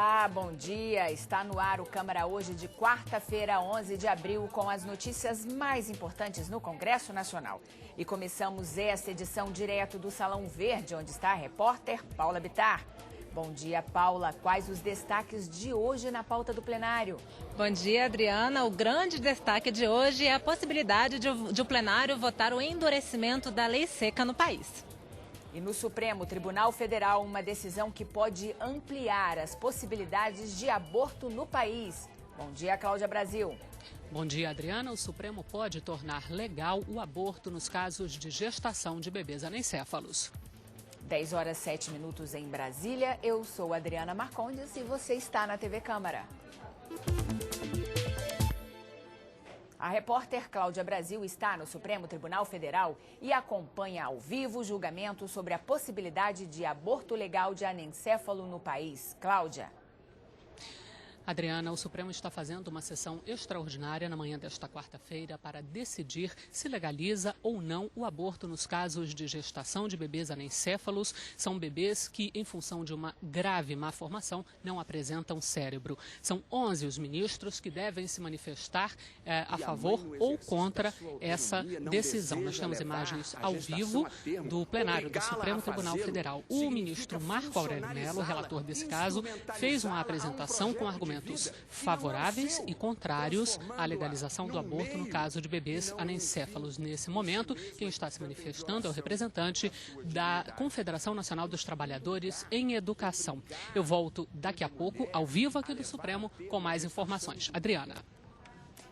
Olá, bom dia. Está no ar o Câmara hoje de quarta-feira, 11 de abril, com as notícias mais importantes no Congresso Nacional. E começamos esta edição direto do Salão Verde, onde está a repórter Paula Bittar. Bom dia, Paula. Quais os destaques de hoje na pauta do plenário? Bom dia, Adriana. O grande destaque de hoje é a possibilidade de o plenário votar o endurecimento da lei seca no país. E no Supremo Tribunal Federal, uma decisão que pode ampliar as possibilidades de aborto no país. Bom dia, Cláudia Brasil. Bom dia, Adriana. O Supremo pode tornar legal o aborto nos casos de gestação de bebês anencéfalos. 10 horas 7 minutos em Brasília. Eu sou Adriana Marcondes e você está na TV Câmara. A repórter Cláudia Brasil está no Supremo Tribunal Federal e acompanha ao vivo o julgamento sobre a possibilidade de aborto legal de anencéfalo no país. Cláudia. Adriana, o Supremo está fazendo uma sessão extraordinária na manhã desta quarta-feira para decidir se legaliza ou não o aborto nos casos de gestação de bebês anencéfalos. São bebês que, em função de uma grave má formação, não apresentam cérebro. São 11 os ministros que devem se manifestar a favor ou contra essa decisão. Nós temos imagens ao vivo do plenário do Supremo Tribunal Federal. O ministro Marco Aurélio Mello, relator desse caso, fez uma apresentação com argumentos favoráveis e contrários à legalização do aborto no caso de bebês anencéfalos. Nesse momento, quem está se manifestando é o representante da Confederação Nacional dos Trabalhadores em Educação. Eu volto daqui a pouco, ao vivo aqui do Supremo, com mais informações. Adriana.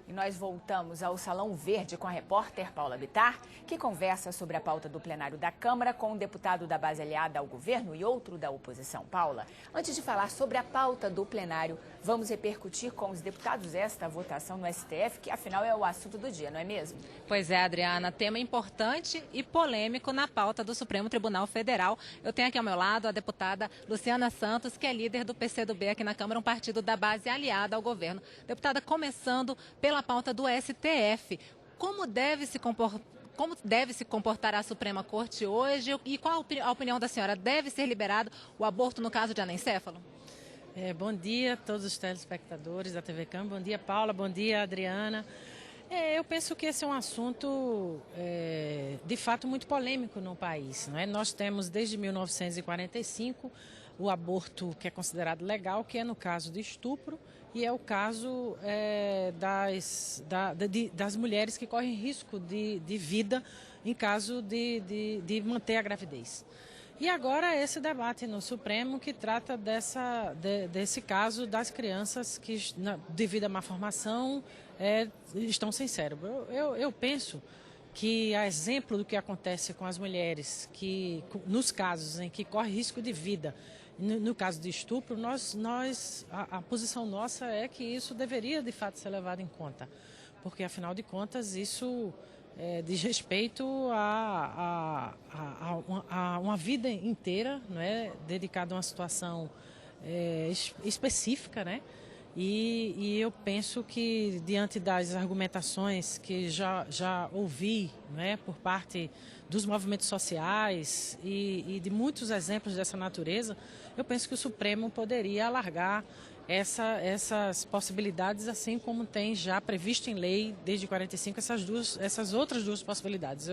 E nós voltamos ao Salão Verde com a repórter Paula Bittar, que conversa sobre a pauta do plenário da Câmara com um deputado da base aliada ao governo e outro da oposição. Paula, antes de falar sobre a pauta do plenário, vamos repercutir com os deputados esta votação no STF, que afinal é o assunto do dia, não é mesmo? Pois é, Adriana, tema importante e polêmico na pauta do Supremo Tribunal Federal. Eu tenho aqui ao meu lado a deputada Luciana Santos, que é líder do PCdoB aqui na Câmara, um partido da base aliada ao governo. Deputada, começando pela pauta do STF. Como deve se comportar a Suprema Corte hoje e qual a opinião da senhora? Deve ser liberado o aborto no caso de anencéfalo? Bom dia a todos os telespectadores da TV Câmara. Bom dia, Paula. Bom dia, Adriana. Eu penso que esse é um assunto, de fato, muito polêmico no país. Não é? Nós temos, desde 1945, o aborto que é considerado legal, que é no caso de estupro, e é o caso das mulheres que correm risco de vida em caso de manter a gravidez. E agora esse debate no Supremo que trata desse caso das crianças que, devido à má formação, estão sem cérebro. Eu penso que, a exemplo do que acontece com as mulheres, que nos casos em que corre risco de vida, no caso de estupro, a posição nossa é que isso deveria, de fato, ser levado em conta. Porque, afinal de contas, isso diz respeito a uma vida inteira, não é? Dedicada a uma situação específica, né? E eu penso que, diante das argumentações que já ouvi, né, por parte dos movimentos sociais e de muitos exemplos dessa natureza, eu penso que o Supremo poderia alargar essas possibilidades, assim como tem já previsto em lei, desde 45, essas outras duas possibilidades.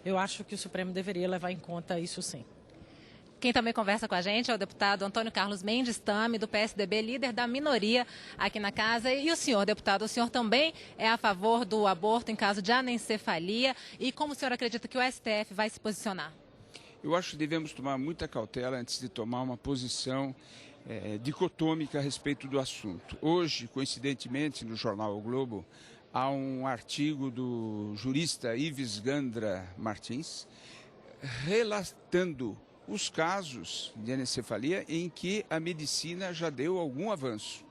Eu acho que o Supremo deveria levar em conta isso, sim. Quem também conversa com a gente é o deputado Antônio Carlos Mendes Tame, do PSDB, líder da minoria aqui na casa. E o senhor, deputado, o senhor também é a favor do aborto em caso de anencefalia? E como o senhor acredita que o STF vai se posicionar? Eu acho que devemos tomar muita cautela antes de tomar uma posição dicotômica a respeito do assunto. Hoje, coincidentemente, no jornal O Globo, há um artigo do jurista Ives Gandra Martins relatando os casos de anencefalia em que a medicina já deu algum avanço.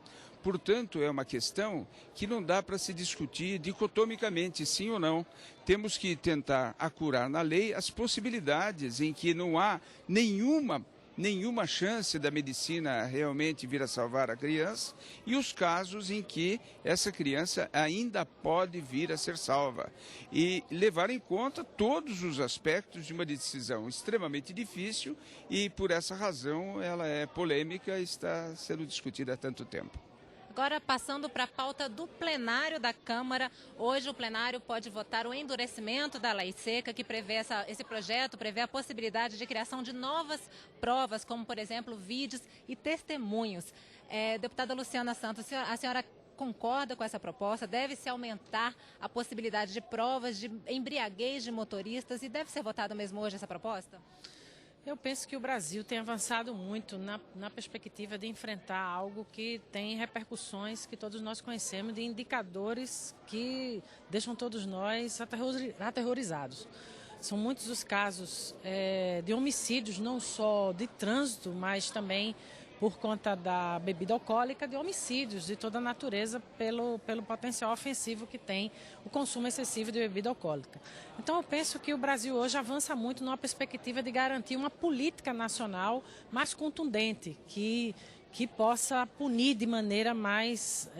Portanto, é uma questão que não dá para se discutir dicotomicamente, sim ou não. Temos que tentar acurar na lei as possibilidades em que não há nenhuma nenhuma chance da medicina realmente vir a salvar a criança, e os casos em que essa criança ainda pode vir a ser salva. E levar em conta todos os aspectos de uma decisão extremamente difícil e, por essa razão, ela é polêmica e está sendo discutida há tanto tempo. Agora, passando para a pauta do plenário da Câmara, hoje o plenário pode votar o endurecimento da lei seca, que prevê esse projeto prevê a possibilidade de criação de novas provas, como, por exemplo, vídeos e testemunhos. Deputada Luciana Santos, a senhora concorda com essa proposta? Deve-se aumentar a possibilidade de provas de embriaguez de motoristas e deve ser votada mesmo hoje essa proposta? Eu penso que o Brasil tem avançado muito na perspectiva de enfrentar algo que tem repercussões que todos nós conhecemos, de indicadores que deixam todos nós aterrorizados. São muitos os casos de homicídios, não só de trânsito, mas também por conta da bebida alcoólica, de homicídios de toda a natureza pelo potencial ofensivo que tem o consumo excessivo de bebida alcoólica. Então eu penso que o Brasil hoje avança muito numa perspectiva de garantir uma política nacional mais contundente, que possa punir de maneira mais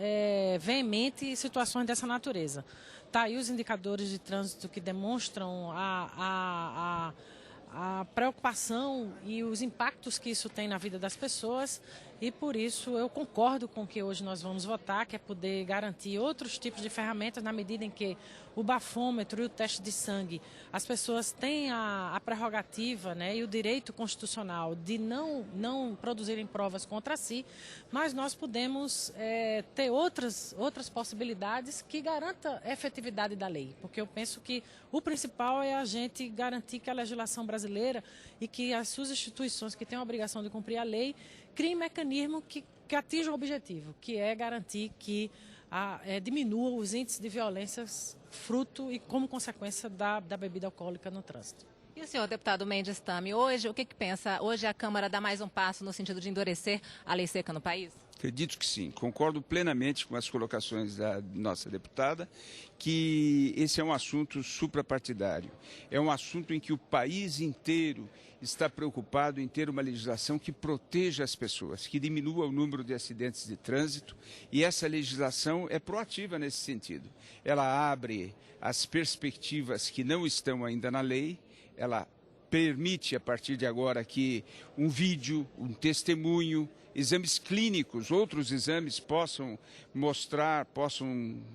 veemente situações dessa natureza. Tá aí os indicadores de trânsito que demonstram a preocupação e os impactos que isso tem na vida das pessoas, e por isso eu concordo com o que hoje nós vamos votar, que é poder garantir outros tipos de ferramentas na medida em que o bafômetro e o teste de sangue, as pessoas têm a prerrogativa, né, e o direito constitucional de não produzirem provas contra si, mas nós podemos ter outras possibilidades que garantam a efetividade da lei, porque eu penso que o principal é a gente garantir que a legislação brasileira e que as suas instituições que têm a obrigação de cumprir a lei criem mecanismo que atinja o objetivo, que é garantir que diminua os índices de violências fruto e como consequência da bebida alcoólica no trânsito. E o senhor, deputado Mendes Tame, hoje o que pensa? Hoje a Câmara dá mais um passo no sentido de endurecer a lei seca no país? Acredito que sim. Concordo plenamente com as colocações da nossa deputada, que esse é um assunto suprapartidário. É um assunto em que o país inteiro está preocupado em ter uma legislação que proteja as pessoas, que diminua o número de acidentes de trânsito, e essa legislação é proativa nesse sentido. Ela abre as perspectivas que não estão ainda na lei, ela permite, a partir de agora, que um vídeo, um testemunho, exames clínicos, outros exames possam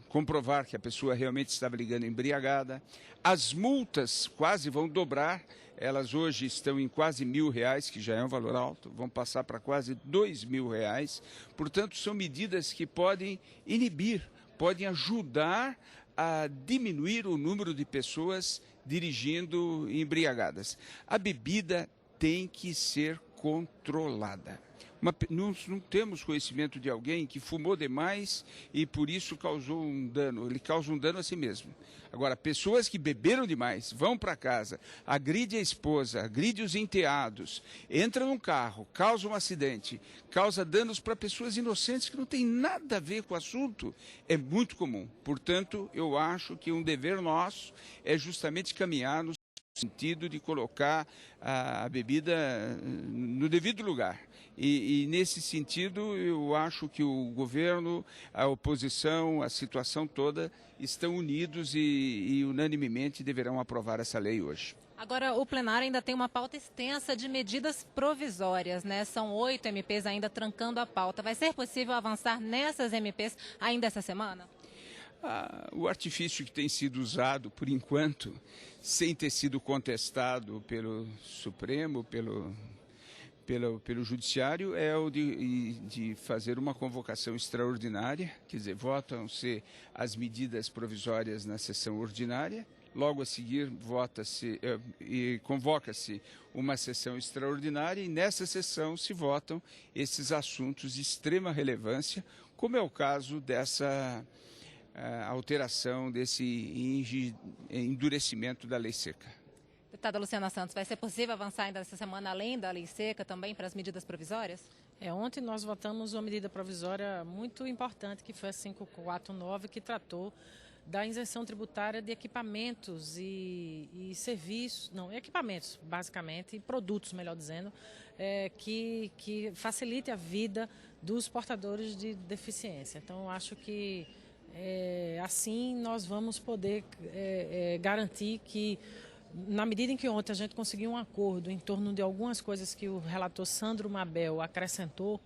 comprovar que a pessoa realmente estava ligando embriagada. As multas quase vão dobrar, elas hoje estão em quase R$1.000, que já é um valor alto, vão passar para quase R$2.000. Portanto, são medidas que podem inibir, podem ajudar a diminuir o número de pessoas dirigindo embriagadas. A bebida tem que ser controlada. Não temos conhecimento de alguém que fumou demais e por isso causou um dano. Ele causa um dano a si mesmo. Agora, pessoas que beberam demais, vão para casa, agridem a esposa, agridem os enteados, entram num carro, causam um acidente, causa danos para pessoas inocentes que não tem nada a ver com o assunto, é muito comum. Portanto, eu acho que um dever nosso é justamente caminhar no sentido de colocar a bebida no devido lugar. E nesse sentido, eu acho que o governo, a oposição, a situação toda estão unidos e unanimemente deverão aprovar essa lei hoje. Agora, o plenário ainda tem uma pauta extensa de medidas provisórias, né? São 8 MPs ainda trancando a pauta. Vai ser possível avançar nessas MPs ainda essa semana? O artifício que tem sido usado, por enquanto, sem ter sido contestado pelo Supremo, pelo Judiciário, é o de fazer uma convocação extraordinária, quer dizer, votam-se as medidas provisórias na sessão ordinária, logo a seguir vota-se e convoca-se uma sessão extraordinária e nessa sessão se votam esses assuntos de extrema relevância, como é o caso dessa alteração, desse endurecimento da lei seca. Deputada Luciana Santos, vai ser possível avançar ainda essa semana, além da lei seca, também para as medidas provisórias? Ontem nós votamos uma medida provisória muito importante, que foi a 549, que tratou da isenção tributária de equipamentos e serviços, não, equipamentos basicamente, e produtos, melhor dizendo, que facilite a vida dos portadores de deficiência. Então, eu acho que assim nós vamos poder garantir que, na medida em que ontem a gente conseguiu um acordo em torno de algumas coisas que o relator Sandro Mabel acrescentou,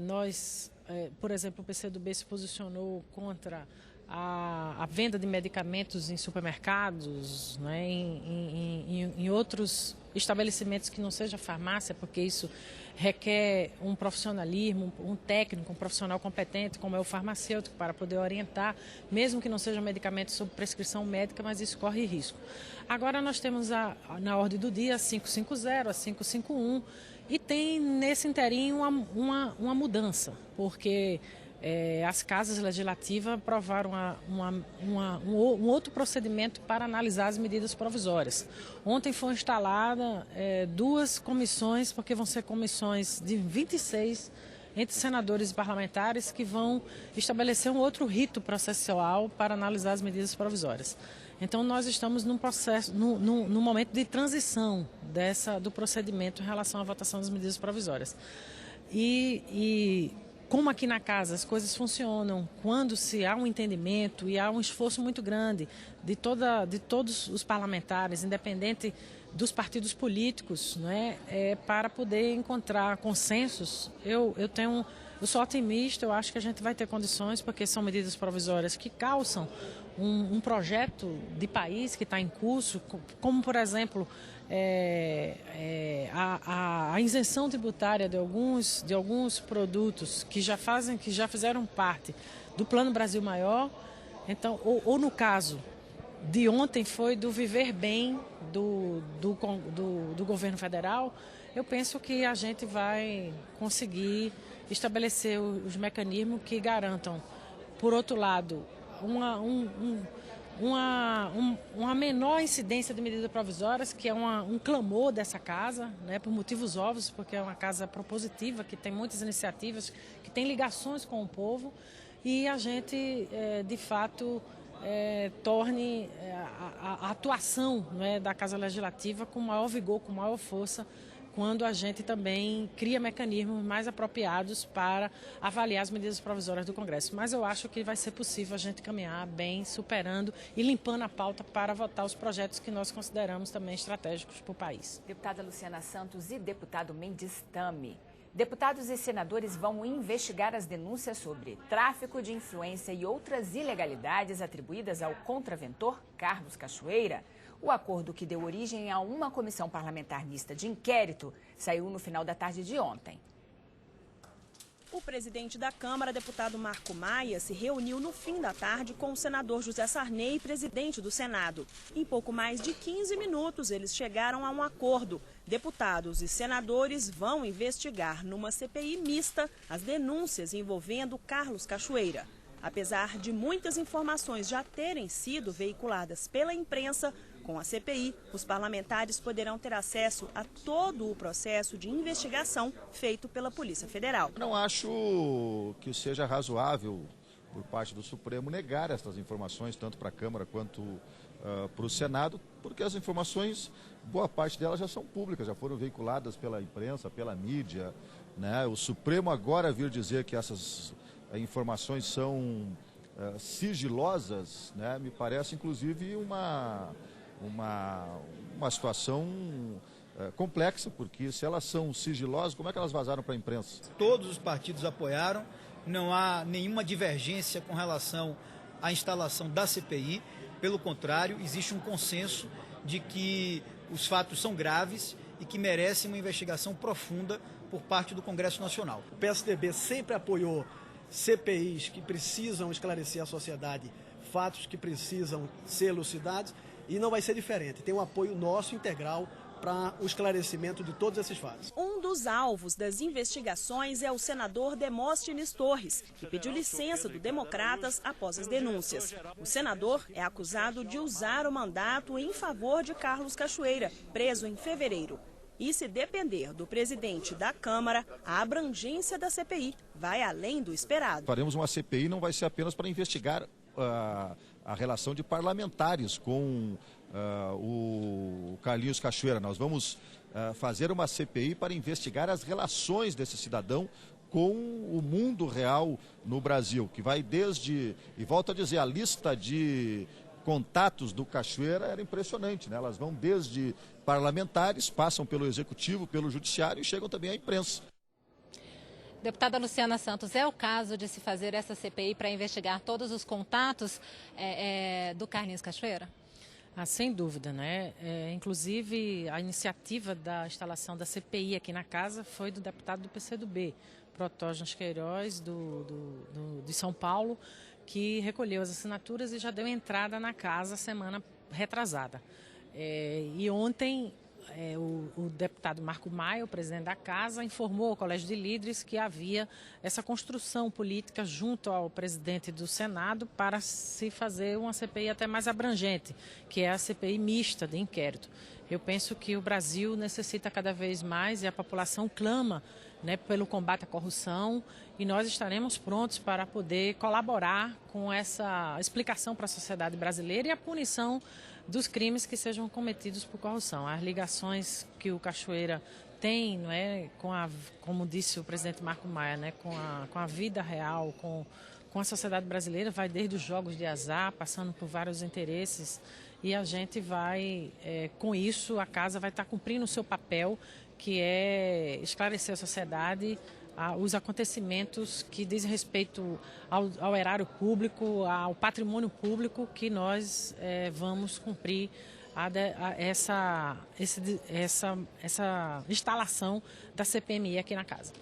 nós, por exemplo, o PCdoB se posicionou contra a venda de medicamentos em supermercados, né, em outros estabelecimentos que não seja farmácia, porque isso requer um profissionalismo, um técnico, um profissional competente, como é o farmacêutico, para poder orientar, mesmo que não seja medicamento sob prescrição médica, mas isso corre risco. Agora nós temos na ordem do dia a 550, a 551, e tem nesse inteirinho uma mudança, porque as casas legislativas aprovaram um outro procedimento para analisar as medidas provisórias. Ontem foi instalada 2 comissões, porque vão ser comissões de 26 entre senadores e parlamentares que vão estabelecer um outro rito processual para analisar as medidas provisórias. Então nós estamos num processo, num momento de transição do procedimento em relação à votação das medidas provisórias. E como aqui na casa as coisas funcionam, quando se há um entendimento e há um esforço muito grande de todos os parlamentares, independente dos partidos políticos, né, para poder encontrar consensos, eu sou otimista, eu acho que a gente vai ter condições, porque são medidas provisórias que calçam um projeto de país que está em curso, como, por exemplo, a isenção tributária de alguns produtos que já fizeram parte do Plano Brasil Maior. Então, ou no caso de ontem foi do Viver Bem do governo federal. Eu penso que a gente vai conseguir estabelecer os mecanismos que garantam, por outro lado, uma menor incidência de medidas provisórias, que é um clamor dessa casa, né, por motivos óbvios, porque é uma casa propositiva, que tem muitas iniciativas, que tem ligações com o povo, e a gente, de fato, torne a atuação, né, da Casa Legislativa com maior vigor, com maior força, quando a gente também cria mecanismos mais apropriados para avaliar as medidas provisórias do Congresso. Mas eu acho que vai ser possível a gente caminhar bem, superando e limpando a pauta para votar os projetos que nós consideramos também estratégicos para o país. Deputada Luciana Santos e deputado Mendes Tame. Deputados e senadores vão investigar as denúncias sobre tráfico de influência e outras ilegalidades atribuídas ao contraventor Carlos Cachoeira. O acordo, que deu origem a uma comissão parlamentar mista de inquérito, saiu no final da tarde de ontem. O presidente da Câmara, deputado Marco Maia, se reuniu no fim da tarde com o senador José Sarney, presidente do Senado. Em pouco mais de 15 minutos, eles chegaram a um acordo. Deputados e senadores vão investigar numa CPI mista as denúncias envolvendo Carlos Cachoeira. Apesar de muitas informações já terem sido veiculadas pela imprensa, com a CPI, os parlamentares poderão ter acesso a todo o processo de investigação feito pela Polícia Federal. Não acho que seja razoável, por parte do Supremo, negar essas informações, tanto para a Câmara quanto para o Senado, porque as informações, boa parte delas já são públicas, já foram veiculadas pela imprensa, pela mídia, né? O Supremo agora vir dizer que essas informações são sigilosas, né? Me parece, inclusive, uma situação complexa, porque se elas são sigilosas, como é que elas vazaram para a imprensa? Todos os partidos apoiaram, não há nenhuma divergência com relação à instalação da CPI, pelo contrário, existe um consenso de que os fatos são graves e que merecem uma investigação profunda por parte do Congresso Nacional. O PSDB sempre apoiou CPIs que precisam esclarecer à sociedade fatos que precisam ser elucidados, e não vai ser diferente. Tem um apoio nosso integral para o esclarecimento de todos esses fatos. Um dos alvos das investigações é o senador Demóstenes Torres, que pediu licença do Democratas após as denúncias. O senador é acusado de usar o mandato em favor de Carlos Cachoeira, preso em fevereiro. E se depender do presidente da Câmara, a abrangência da CPI vai além do esperado. Faremos uma CPI, não vai ser apenas para investigar a relação de parlamentares com o Carlinhos Cachoeira. Nós vamos fazer uma CPI para investigar as relações desse cidadão com o mundo real no Brasil, que vai desde, e volto a dizer, a lista de contatos do Cachoeira era impressionante, né? Elas vão desde parlamentares, passam pelo executivo, pelo judiciário e chegam também à imprensa. Deputada Luciana Santos, é o caso de se fazer essa CPI para investigar todos os contatos do Carlinhos Cachoeira? Sem dúvida, né? Inclusive, a iniciativa da instalação da CPI aqui na casa foi do deputado do PCdoB, Protógenes Queiroz, de São Paulo, que recolheu as assinaturas e já deu entrada na casa semana retrasada. E ontem o deputado Marco Maia, o presidente da casa, informou ao Colégio de Líderes que havia essa construção política junto ao presidente do Senado para se fazer uma CPI até mais abrangente, que é a CPI mista de inquérito. Eu penso que o Brasil necessita cada vez mais e a população clama, né, pelo combate à corrupção, e nós estaremos prontos para poder colaborar com essa explicação para a sociedade brasileira e a punição dos crimes que sejam cometidos por corrupção. As ligações que o Cachoeira tem, não é, como disse o presidente Marco Maia, né, com a vida real, com a sociedade brasileira, vai desde os jogos de azar, passando por vários interesses, e a gente vai, com isso, a casa vai estar cumprindo o seu papel, que é esclarecer a sociedade, os acontecimentos que dizem respeito ao erário público, ao patrimônio público, que nós vamos cumprir essa instalação da CPMI aqui na casa.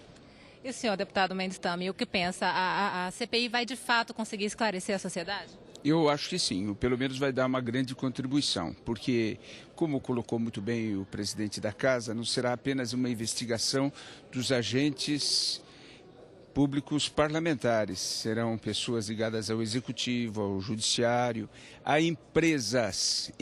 E o senhor, deputado Mendes Tami, o que pensa? A CPI vai de fato conseguir esclarecer a sociedade? Eu acho que sim, pelo menos vai dar uma grande contribuição, porque, como colocou muito bem o presidente da casa, não será apenas uma investigação dos agentes públicos parlamentares, serão pessoas ligadas ao executivo, ao judiciário, a empresas.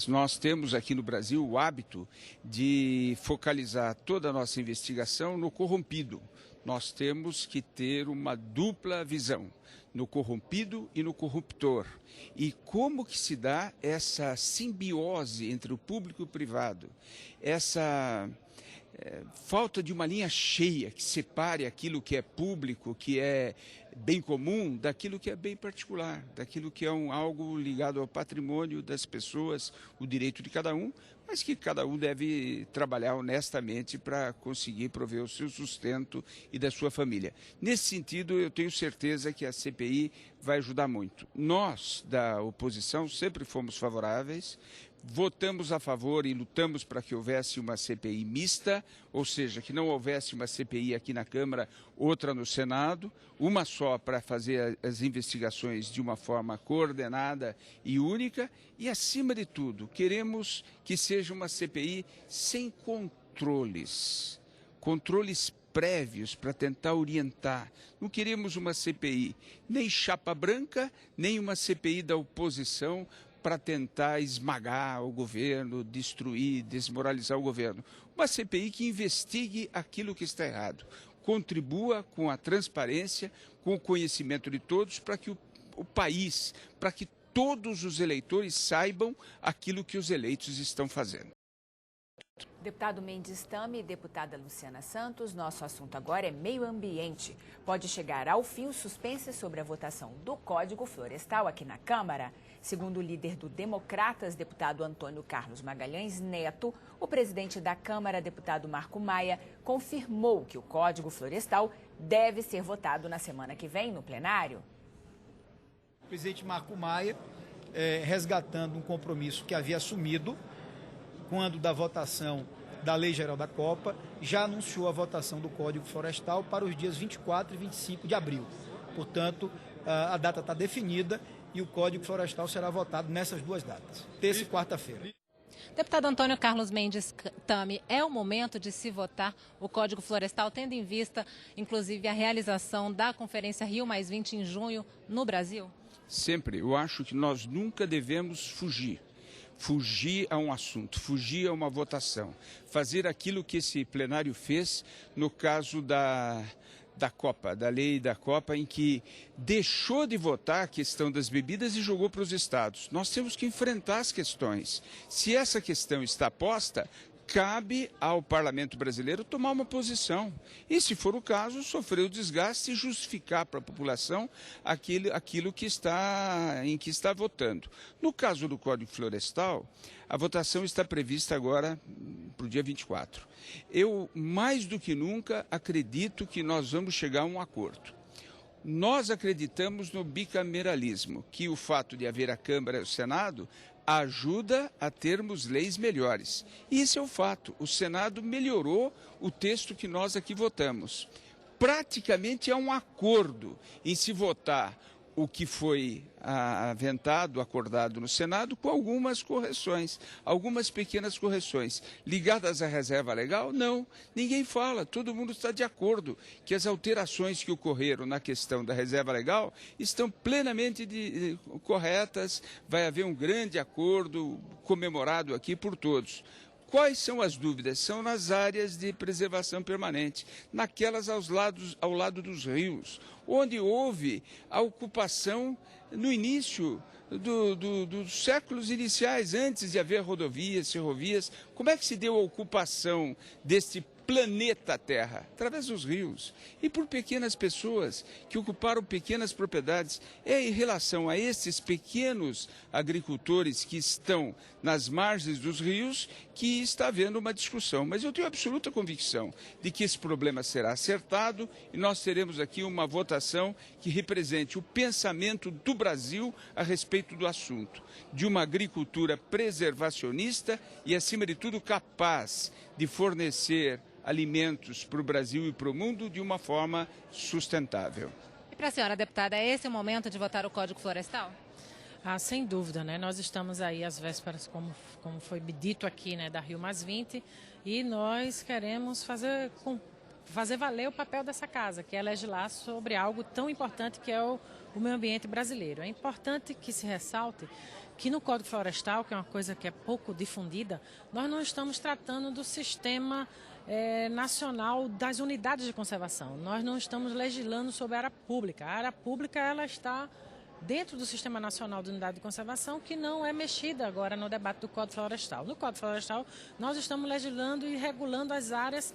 Nós temos aqui no Brasil o hábito de focalizar toda a nossa investigação no corrompido. Nós temos que ter uma dupla visão, no corrompido e no corruptor. E como que se dá essa simbiose entre o público e o privado? Essa falta de uma linha cheia que separe aquilo que é público, que é bem comum, daquilo que é bem particular, daquilo que é algo ligado ao patrimônio das pessoas, o direito de cada um, mas que cada um deve trabalhar honestamente para conseguir prover o seu sustento e da sua família. Nesse sentido, eu tenho certeza que a CPI vai ajudar muito. Nós, da oposição, sempre fomos favoráveis, votamos a favor e lutamos para que houvesse uma CPI mista, ou seja, que não houvesse uma CPI aqui na Câmara, outra no Senado, uma só para fazer as investigações de uma forma coordenada e única, e, acima de tudo, queremos que seja uma CPI sem controles prévios para tentar orientar. Não queremos uma CPI nem chapa branca, nem uma CPI da oposição para tentar esmagar o governo, destruir, desmoralizar o governo. Uma CPI que investigue aquilo que está errado, contribua com a transparência, com o conhecimento de todos, para que o país, para que todos os eleitores saibam aquilo que os eleitos estão fazendo. Deputado Mendes Tami e deputada Luciana Santos, nosso assunto agora é meio ambiente. Pode chegar ao fim o suspense sobre a votação do Código Florestal aqui na Câmara. Segundo o líder do Democratas, deputado Antônio Carlos Magalhães Neto, o presidente da Câmara, deputado Marco Maia, confirmou que o Código Florestal deve ser votado na semana que vem no plenário. O presidente Marco Maia, resgatando um compromisso que havia assumido quando da votação da Lei Geral da Copa, já anunciou a votação do Código Florestal para os dias 24 e 25 de abril. Portanto, a data está definida e o Código Florestal será votado nessas duas datas, terça e quarta-feira. Deputado Antônio Carlos Mendes Tami, é o momento de se votar o Código Florestal, tendo em vista, inclusive, a realização da Conferência Rio+20 em junho no Brasil? Sempre. Eu acho que nós nunca devemos fugir a um assunto, fugir a uma votação, fazer aquilo que esse plenário fez no caso da da Copa, da lei da Copa, em que deixou de votar a questão das bebidas e jogou para os estados. Nós temos que enfrentar as questões. Se essa questão está posta, cabe ao Parlamento brasileiro tomar uma posição. E, se for o caso, sofrer o desgaste e justificar para a população aquilo que em que está votando. No caso do Código Florestal, a votação está prevista agora para o dia 24. Eu, mais do que nunca, acredito que nós vamos chegar a um acordo. Nós acreditamos no bicameralismo, que o fato de haver a Câmara e o Senado ajuda a termos leis melhores. E esse é o fato. O Senado melhorou o texto que nós aqui votamos. Praticamente é um acordo em se votar o que foi aventado, acordado no Senado, com algumas correções, algumas pequenas correções. Ligadas à reserva legal? Não, ninguém fala, todo mundo está de acordo que as alterações que ocorreram na questão da reserva legal estão plenamente corretas, vai haver um grande acordo comemorado aqui por todos. Quais são as dúvidas? São nas áreas de preservação permanente, naquelas ao lado dos rios, onde houve a ocupação no início dos séculos iniciais, antes de haver rodovias, ferrovias. Como é que se deu a ocupação deste planeta Terra? Através dos rios e por pequenas pessoas que ocuparam pequenas propriedades. É em relação a esses pequenos agricultores que estão nas margens dos rios que está havendo uma discussão. Mas eu tenho absoluta convicção de que esse problema será acertado e nós teremos aqui uma votação que represente o pensamento do Brasil a respeito do assunto, de uma agricultura preservacionista e, acima de tudo, capaz de fornecer alimentos para o Brasil e para o mundo de uma forma sustentável. E para a senhora, deputada, é esse o momento de votar o Código Florestal? Sem dúvida, né? Nós estamos aí às vésperas, como foi dito aqui, né, da Rio+20, e nós queremos fazer valer o papel dessa casa, que é legislar sobre algo tão importante que é o meio ambiente brasileiro. É importante que se ressalte que no Código Florestal, que é uma coisa que é pouco difundida, nós não estamos tratando do sistema nacional das unidades de conservação. Nós não estamos legislando sobre a área pública. A área pública ela está dentro do Sistema Nacional de Unidade de Conservação, que não é mexida agora no debate do Código Florestal. No Código Florestal, nós estamos legislando e regulando as áreas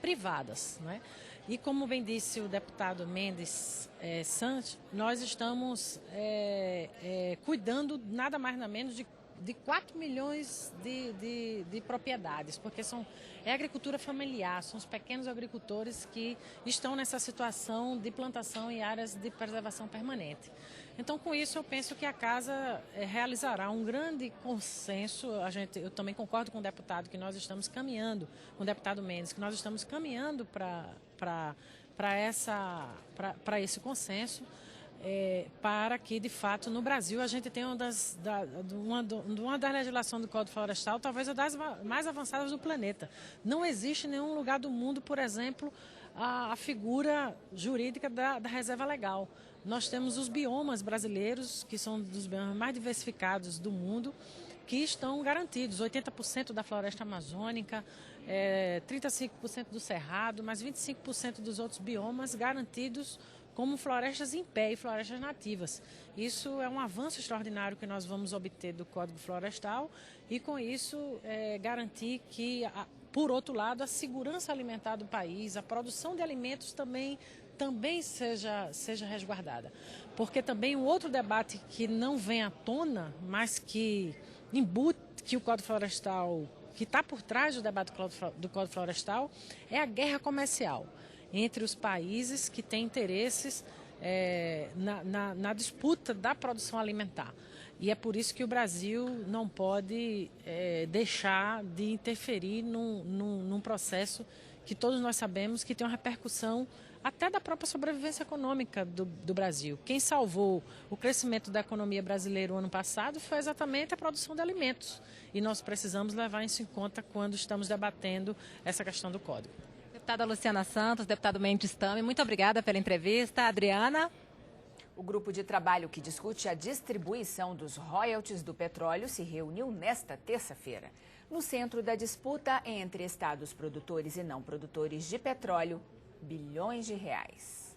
privadas, né? E como bem disse o deputado Mendes Santos, nós estamos cuidando nada mais nada menos de 4 milhões de propriedades, porque é agricultura familiar, são os pequenos agricultores que estão nessa situação de plantação em áreas de preservação permanente. Então, com isso, eu penso que a Casa realizará um grande consenso. Eu também concordo com o deputado que nós estamos caminhando, com o deputado Mendes, que nós estamos caminhando para esse consenso, para que, de fato, no Brasil a gente tenha uma das legislações do Código Florestal, talvez a das mais avançadas do planeta. Não existe em nenhum lugar do mundo, por exemplo, a figura jurídica da reserva legal. Nós temos os biomas brasileiros, que são dos biomas mais diversificados do mundo, que estão garantidos. 80% da floresta amazônica, 35% do cerrado, mais 25% dos outros biomas garantidos como florestas em pé e florestas nativas. Isso é um avanço extraordinário que nós vamos obter do Código Florestal e, com isso, garantir que, por outro lado, a segurança alimentar do país, a produção de alimentos também seja resguardada. Porque também um outro debate que não vem à tona, mas que embute que o Código Florestal, que está por trás do debate do Código Florestal, é a guerra comercial entre os países que têm interesses na disputa da produção alimentar. E é por isso que o Brasil não pode deixar de interferir num processo que todos nós sabemos que tem uma repercussão até da própria sobrevivência econômica do Brasil. Quem salvou o crescimento da economia brasileira o ano passado foi exatamente a produção de alimentos. E nós precisamos levar isso em conta quando estamos debatendo essa questão do Código. Deputada Luciana Santos, deputado Mendes Tame, muito obrigada pela entrevista. Adriana? O grupo de trabalho que discute a distribuição dos royalties do petróleo se reuniu nesta terça-feira. No centro da disputa entre estados produtores e não produtores de petróleo, bilhões de reais.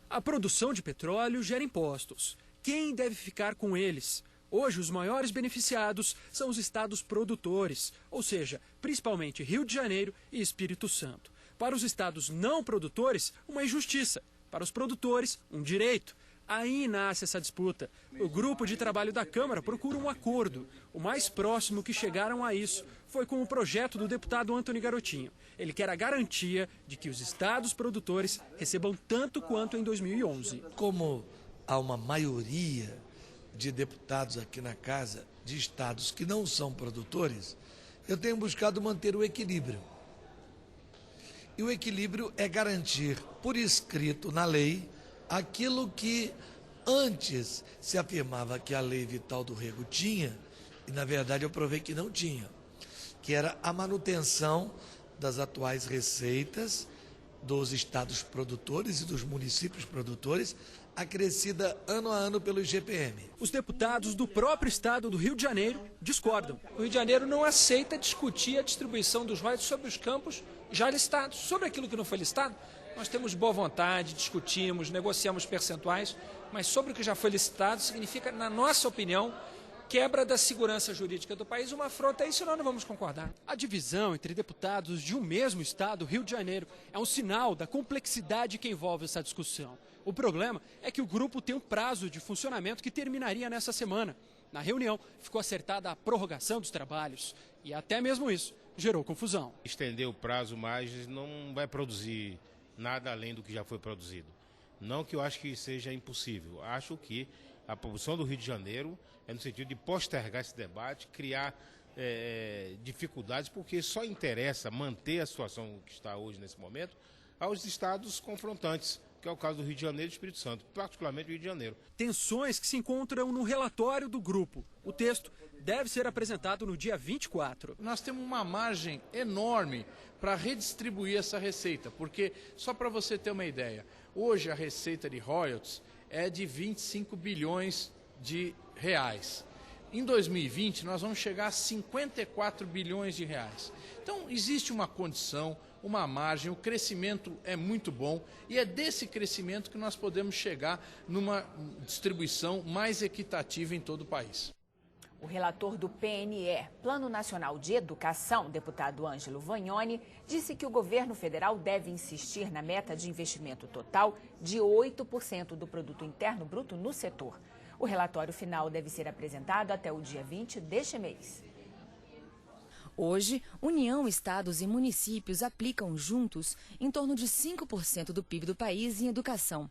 A produção de petróleo gera impostos. Quem deve ficar com eles? Hoje, os maiores beneficiados são os estados produtores, ou seja, principalmente Rio de Janeiro e Espírito Santo. Para os estados não produtores, uma injustiça. Para os produtores, um direito. Aí nasce essa disputa. O grupo de trabalho da Câmara procura um acordo. O mais próximo que chegaram a isso foi com o projeto do deputado Antony Garotinho. Ele quer a garantia de que os estados produtores recebam tanto quanto em 2011. Como há uma maioria de deputados aqui na casa de estados que não são produtores, eu tenho buscado manter o equilíbrio. E o equilíbrio é garantir por escrito na lei aquilo que antes se afirmava que a lei Vital do Rego tinha, e na verdade eu provei que não tinha, que era a manutenção das atuais receitas dos estados produtores e dos municípios produtores, acrescida ano a ano pelo IGPM. Os deputados do próprio estado do Rio de Janeiro discordam. O Rio de Janeiro não aceita discutir a distribuição dos royalties sobre os campos já listados. Sobre aquilo que não foi listado, nós temos boa vontade, discutimos, negociamos percentuais, mas sobre o que já foi licitado significa, na nossa opinião, quebra da segurança jurídica do país, uma afronta a isso, nós não vamos concordar. A divisão entre deputados de um mesmo estado, Rio de Janeiro, é um sinal da complexidade que envolve essa discussão. O problema é que o grupo tem um prazo de funcionamento que terminaria nessa semana. Na reunião, ficou acertada a prorrogação dos trabalhos e até mesmo isso gerou confusão. Estender o prazo mais não vai produzir nada além do que já foi produzido. Não que eu acho que seja impossível. Acho que a posição do Rio de Janeiro é no sentido de postergar esse debate, criar dificuldades, porque só interessa manter a situação que está hoje nesse momento aos estados confrontantes, que é o caso do Rio de Janeiro e do Espírito Santo, particularmente o Rio de Janeiro. Tensões que se encontram no relatório do grupo. O texto deve ser apresentado no dia 24. Nós temos uma margem enorme para redistribuir essa receita, porque, só para você ter uma ideia, hoje a receita de royalties é de 25 bilhões de reais. Em 2020, nós vamos chegar a 54 bilhões de reais. Então, existe uma condição, uma margem, o crescimento é muito bom e é desse crescimento que nós podemos chegar numa distribuição mais equitativa em todo o país. O relator do PNE, Plano Nacional de Educação, deputado Ângelo Vagnoni, disse que o governo federal deve insistir na meta de investimento total de 8% do produto interno bruto no setor. O relatório final deve ser apresentado até o dia 20 deste mês. Hoje, União, estados e municípios aplicam juntos em torno de 5% do PIB do país em educação.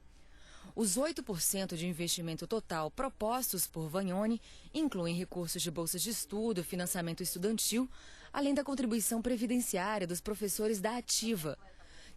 Os 8% de investimento total propostos por Vagnoni incluem recursos de bolsas de estudo, financiamento estudantil, além da contribuição previdenciária dos professores da Ativa.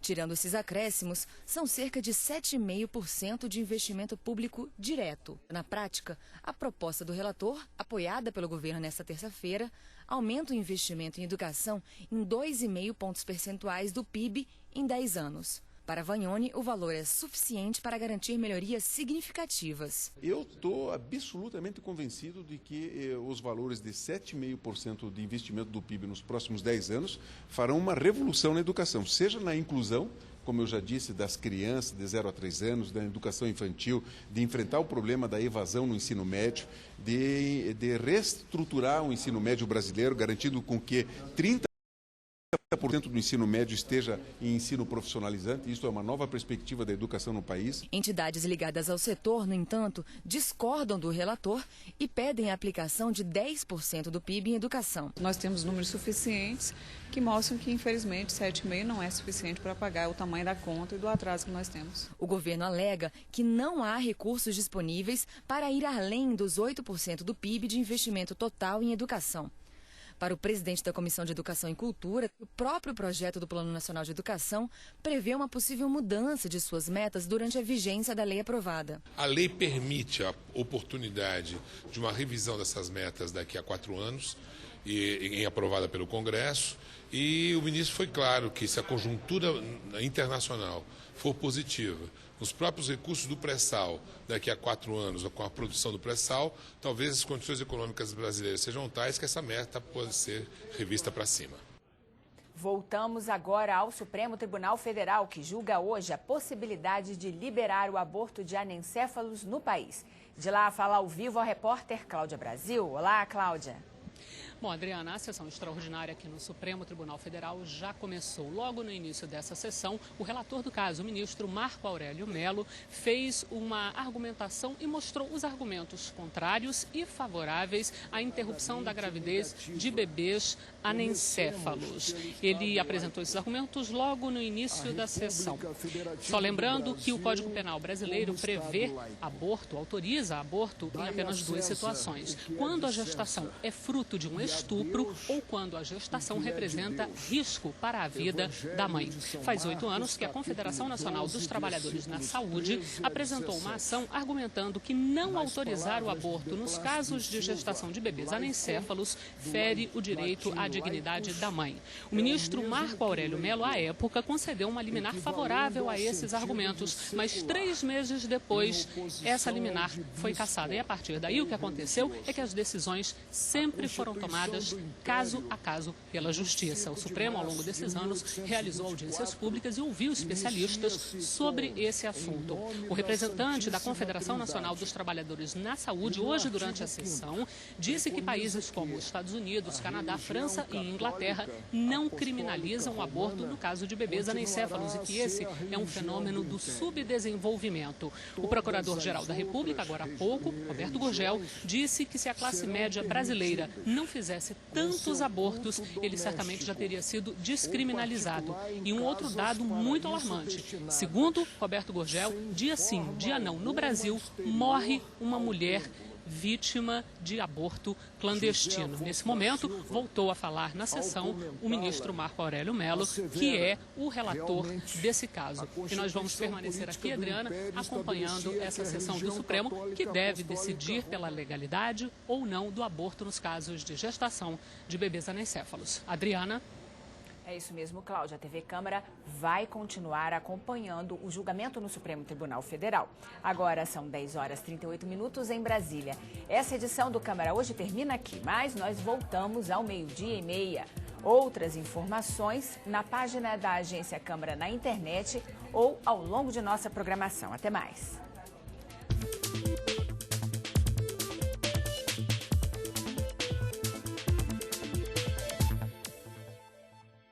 Tirando esses acréscimos, são cerca de 7,5% de investimento público direto. Na prática, a proposta do relator, apoiada pelo governo nesta terça-feira, aumenta o investimento em educação em 2,5 pontos percentuais do PIB em 10 anos. Para Vagnoni, o valor é suficiente para garantir melhorias significativas. Eu estou absolutamente convencido de que os valores de 7,5% de investimento do PIB nos próximos 10 anos farão uma revolução na educação, seja na inclusão, como eu já disse, das crianças de 0 a 3 anos, da educação infantil, de enfrentar o problema da evasão no ensino médio, de reestruturar o ensino médio brasileiro, garantindo com que 30% do ensino médio esteja em ensino profissionalizante. Isso é uma nova perspectiva da educação no país. Entidades ligadas ao setor, no entanto, discordam do relator e pedem a aplicação de 10% do PIB em educação. Nós temos números suficientes que mostram que, infelizmente, 7,5% não é suficiente para pagar o tamanho da conta e do atraso que nós temos. O governo alega que não há recursos disponíveis para ir além dos 8% do PIB de investimento total em educação. Para o presidente da Comissão de Educação e Cultura, o próprio projeto do Plano Nacional de Educação prevê uma possível mudança de suas metas durante a vigência da lei aprovada. A lei permite a oportunidade de uma revisão dessas metas daqui a 4 anos, em aprovada pelo Congresso, e o ministro foi claro que se a conjuntura internacional for positiva, os próprios recursos do pré-sal daqui a 4 anos, com a produção do pré-sal, talvez as condições econômicas brasileiras sejam tais que essa meta pode ser revista para cima. Voltamos agora ao Supremo Tribunal Federal, que julga hoje a possibilidade de liberar o aborto de anencéfalos no país. De lá fala ao vivo a repórter Cláudia Brasil. Olá, Cláudia. Bom, Adriana, a sessão extraordinária aqui no Supremo Tribunal Federal já começou. Logo no início dessa sessão, o relator do caso, o ministro Marco Aurélio Mello, fez uma argumentação e mostrou os argumentos contrários e favoráveis à interrupção da gravidez de bebês anencéfalos. Ele apresentou esses argumentos logo no início da sessão. Só lembrando que o Código Penal brasileiro prevê aborto, autoriza aborto em apenas duas situações: quando a gestação é fruto de um estupro ou quando a gestação representa risco para a vida da mãe. Faz 8 anos que a Confederação Nacional dos Trabalhadores na Saúde apresentou uma ação argumentando que não autorizar o aborto nos casos de gestação de bebês anencéfalos fere o direito à dignidade da mãe. O ministro Marco Aurélio Mello, à época, concedeu uma liminar favorável a esses argumentos, mas 3 meses depois, essa liminar foi cassada. E a partir daí, o que aconteceu é que as decisões sempre foram tomadas caso a caso pela Justiça. O Supremo, ao longo desses anos, realizou audiências públicas e ouviu especialistas sobre esse assunto. O representante da Confederação Nacional dos Trabalhadores na Saúde, hoje durante a sessão, disse que países como os Estados Unidos, Canadá, França e Inglaterra não criminalizam o aborto no caso de bebês anencéfalos e que esse é um fenômeno do subdesenvolvimento. O Procurador-Geral da República, agora há pouco, Roberto Gurgel, disse que se a classe média brasileira não fizesse tantos abortos, ele certamente já teria sido descriminalizado. E um outro dado muito alarmante: segundo Roberto Gurgel, dia sim, dia não, no Brasil, morre uma mulher vítima de aborto clandestino. Nesse momento, voltou a falar na sessão o ministro Marco Aurélio Mello, que é o relator desse caso. E nós vamos permanecer aqui, Adriana, acompanhando essa sessão do Supremo, que deve decidir pela legalidade ou não do aborto nos casos de gestação de bebês anencéfalos. Adriana? É isso mesmo, Cláudia. A TV Câmara vai continuar acompanhando o julgamento no Supremo Tribunal Federal. Agora são 10h38 em Brasília. Essa edição do Câmara hoje termina aqui, mas nós voltamos ao 12h30. Outras informações na página da Agência Câmara na internet ou ao longo de nossa programação. Até mais.